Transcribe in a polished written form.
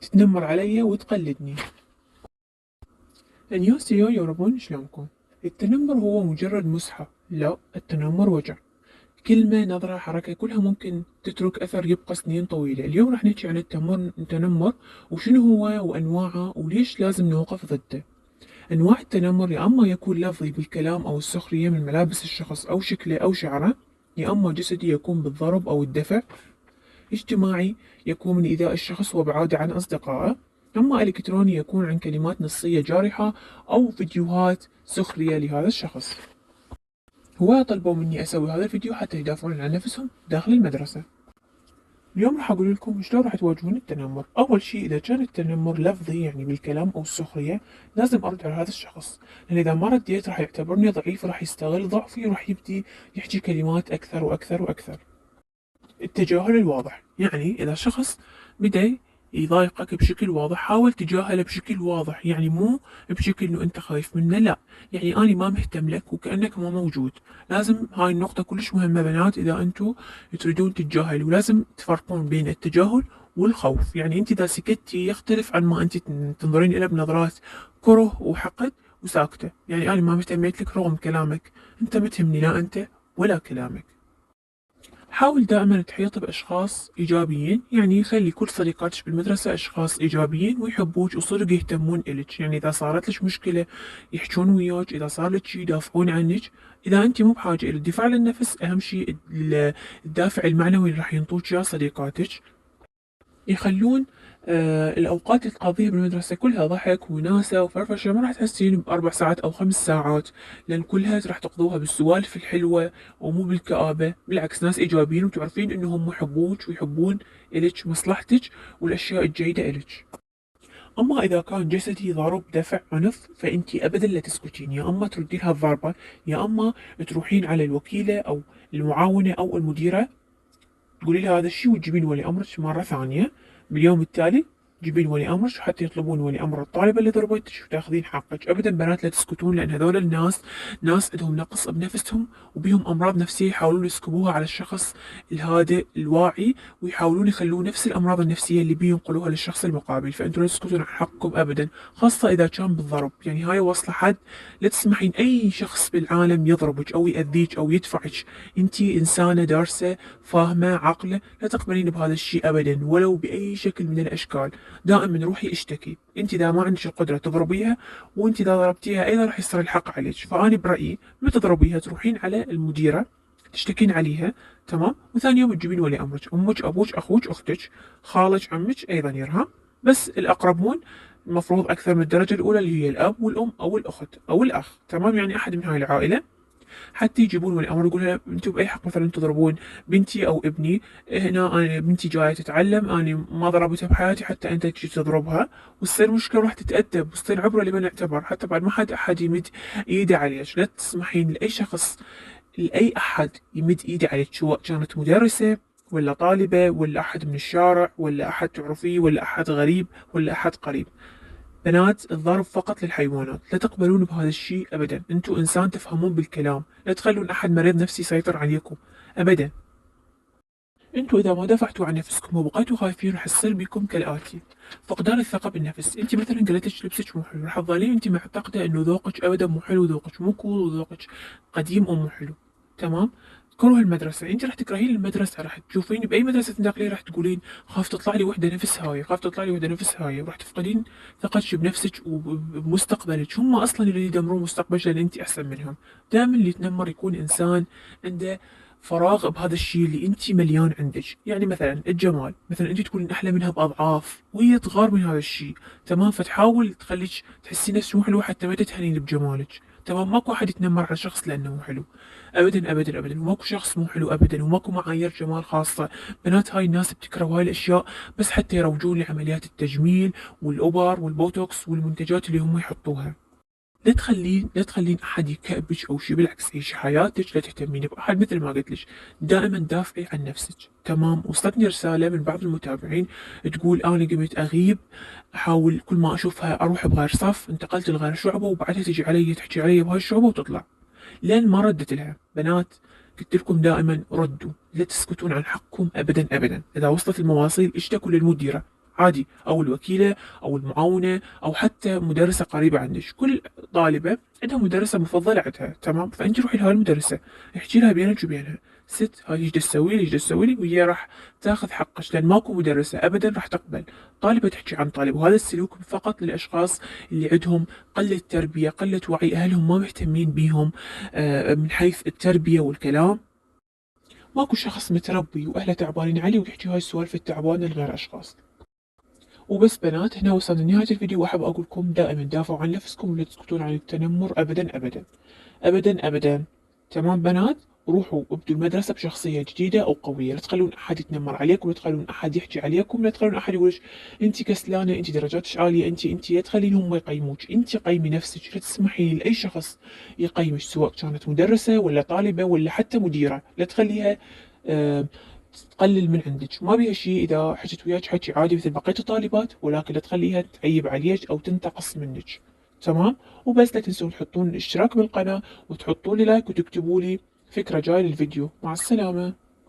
تتنمر علي وتقلدني. أنيوسيو يوربون، شلونكم؟ التنمر هو مجرد مزحة؟ لا، التنمر وجع. كلمة، نظرة، حركة، كلها ممكن تترك أثر يبقى سنين طويلة. اليوم راح نحكي عن التنمر وشنو هو وأنواعه وليش لازم نوقف ضده. أنواع التنمر: يا أما يكون لفظي بالكلام أو السخرية من ملابس الشخص أو شكله أو شعره، يا أما جسدي يكون بالضرب أو الدفع، اجتماعي يكون من إيذاء الشخص وابعاده عن أصدقائه، أما إلكتروني يكون عن كلمات نصية جارحة أو فيديوهات سخرية لهذا الشخص. هواة طلبوا مني أسوي هذا الفيديو حتى يدافعون عن نفسهم داخل المدرسة. اليوم راح أقول لكم شلون راح تواجهون التنمر. أول شيء، إذا كان التنمر لفظي يعني بالكلام أو السخرية، لازم أرد على هذا الشخص، لأن إذا ما رديت راح يعتبرني ضعيف، راح يستغل ضعفي وراح يبدي يحكي كلمات أكثر وأكثر وأكثر. التجاهل الواضح، يعني إذا شخص بدأ يضايقك بشكل واضح، حاول تجاهله بشكل واضح، يعني مو بشكل إنه أنت خايف منه، لا، يعني أنا ما مهتم لك وكأنك ما موجود. لازم، هاي النقطة كلش مهمة بنات، إذا أنتوا تريدون تتجاهلوا لازم تفرقون بين التجاهل والخوف. يعني أنت إذا سكتي يختلف عن ما أنت تنظرين إليه بنظرات كره وحقد وساكتة، يعني أنا ما مهتميت لك رغم كلامك، أنت متهمني لا أنت ولا كلامك. حاول دائما تحيط بأشخاص إيجابيين، يعني خلي كل صديقاتك بالمدرسة أشخاص إيجابيين ويحبوك وصدق يهتمون إلك، يعني إذا صارت لك مشكلة يحجون وياك، إذا صار لك شيء يدافعون عنك. إذا أنت مو بحاجة إلى الدفاع عن النفس، أهم شيء الدافع المعنوي اللي راح ينطوك إياه صديقاتك. يخلون الأوقات اللي تقضيها بالمدرسة كلها ضحك وناسة وفرفشة، ما راح تحسين ب4 ساعات أو 5 ساعات، لأن كلها راح تقضوها بالسوالف الحلوة ومو بالكآبة. بالعكس، ناس إيجابيين وتعرفين إنهم يحبوك ويحبون إلك مصلحتك والأشياء الجيدة إلك. أما إذا كان جسدي ضرب، دفع، عنف، فأنت أبدا لا تسكتين، يا أما تردين لها الضربة، يا أما تروحين على الوكيلة أو المعاونة أو المديرة، تقولي لها هذا الشيء وتجيبين ولي امرك مره ثانيه باليوم التالي، تجيبين ولي امرك حتى يطلبون ولي امر الطالبه اللي ضربتك وتاخذين حقك. ابدا بنات لا تسكتون، لان هذول الناس ناس عندهم نقص بنفسهم وبيهم امراض نفسيه يحاولون يسكبوها على الشخص الهادئ الواعي، ويحاولون يخلون نفس الامراض النفسيه اللي ينقلوها للشخص المقابل. فانتم لا تسكتون عن حقكم ابدا، خاصه اذا كان بالضرب، يعني هاي واصله حد لا تسمحين اي شخص بالعالم يضربك او ياذيك او يدفعك. انت انسانه دارسه فاهمة عقله، لا تقبلين بهذا الشيء أبدا ولو بأي شكل من الأشكال. دائما روحي اشتكي، أنت إذا ما عندك القدرة تضربيها، وأنت إذا ضربتيها أيضا راح يصير الحق عليك. فأنا برأيي ما تضربيها، تروحين على المديرة تشتكين عليها، تمام، وثاني يوم تجيبين ولي أمرك، أمك، أبوك، أخوك، أختك، خالك، عمك أيضا يرهم، بس الأقربون المفروض أكثر من الدرجة الأولى اللي هي الأب والأم أو الأخت أو الأخ، تمام، يعني أحد من هاي العائلة، حتى يجيبون ولي امر يقول لها انتم باي حق مثلا تضربون بنتي او ابني؟ هنا انا بنتي جايه تتعلم، انا ما ضربتها بحياتي حتى انت تجي تضربها، وتصير مشكله راح تتادب وتصير عبره لمن اعتبر، حتى بعد ما حد احد يمد ايده عليك. لا تسمحين لاي شخص، لاي احد يمد ايده عليك، سواء كانت مدرسه ولا طالبه ولا احد من الشارع ولا احد تعرفيه ولا احد غريب ولا احد قريب. بنات، الضرب فقط للحيوانات، لا تقبلون بهذا الشيء ابدا. انتم انسان تفهمون بالكلام، لا تخلون احد مريض نفسي يسيطر عليكم ابدا. انتم اذا ما دافعتوا عن نفسكم وبقيتوا خايفين راح يصير بكم كالاتي: فقدان الثقه بالنفس. انت مثلا قالت لك لبسك مو حلو، راح تظلين انت معتقده انه ذوقك ابدا مو حلو، ذوقك مو كول، وذوقك قديم ومو حلو، تمام. كره المدرسة، انت راح تكرهين المدرسة، راح تشوفين بأي مدرسة تنتقلين راح تقولين خاف تطلع لي وحدة نفس هاي، خاف تطلع لي وحدة نفس هاي، وراح تفقدين ثقتك بنفسك وبمستقبلك. هم اصلا اللي يدمرون مستقبلك لان انت احسن منهم. دائما اللي يتنمر يكون انسان عنده فراغ بهذا الشيء اللي انت مليان عندك. يعني مثلا الجمال، مثلا انت تكونين احلى منها باضعاف وهي تغار من هذا الشيء، تمام، فتحاول تخليك تحسين نفسك مو حلوه حتى ما تتهنين بجمالك. تمام، ماكو احد يتنمر على شخص لانه مو حلو، ابدا ابدا ابدا، وماكو شخص مو حلو ابدا، وماكو معايير جمال خاصه. بنات، هاي الناس بتكره هاي الاشياء بس حتى يروجون لعمليات التجميل والأوبر والبوتوكس والمنتجات اللي هم يحطوها. لا تخلين احد يكئبك او شيء، بالعكس عيشي حياتك، لا تهتمين باحد، مثل ما قلت لك دائما دافعي عن نفسك. تمام. وصلتني رساله من بعض المتابعين تقول انا قمت اغيب، احاول كل ما اشوفها اروح بغير صف، انتقلت لغير شعبه وبعدها تجي علي تحكي علي بهاي الشعبه وتطلع، لين ما ردت لها. بنات، قلت لكم دائما ردوا، لا تسكتون عن حقكم ابدا ابدا. اذا وصلت المواصيل اشتكوا للمديره عادي، أو الوكيلة أو المعاونة أو حتى مدرسة قريبة عندك. كل طالبة عندها مدرسة مفضلة عندها، تمام؟ فأنت روحي لهاي المدرسة، احكي لها بينك وبينها: ست، هاي ايش تسوي لي ايش تسوي لي، وهي راح تاخذ حقش، لأن ماكو مدرسة أبدا راح تقبل طالبة تحكي عن طالب. وهذا السلوك فقط للأشخاص اللي عندهم قلة تربية، قلة وعي، أهلهم ما مهتمين بيهم من حيث التربية والكلام. ماكو شخص متربي وأهله تعبانين عليه ويحكي هاي السوالف التعبانة لغير أشخاص. وبس بنات، هنا وصلنا لنهاية الفيديو، وأحب أقول لكم دائما دافعوا عن نفسكم ولا تسكتون عن التنمر أبدا أبدا أبدا أبدا. تمام بنات؟ روحوا ابدوا المدرسة بشخصية جديدة أو قوية، لا تخلون أحد يتنمر عليكم، لا تخلون أحد يحكي عليكم، لا تخلون أحد يقولش أنت كسلانة، أنت درجاتك عالية، أنت لا تخلين هم يقيموك، أنت قيمي نفسك، لا تسمحي لأي شخص يقيمك، سواء كانت مدرسة ولا طالبة ولا حتى مديرة. لا تخليها آه تقلل من عندك، ما بيها شيء إذا حكت وياك حكي عادي مثل بقية الطالبات، ولكن لا تخليها تعيب عليك أو تنتقص منك. تمام؟ وبس لا تنسون تحطون الاشتراك بالقناة وتحطوا لي لايك وتكتبوا لي فكرة جاية للفيديو. مع السلامة.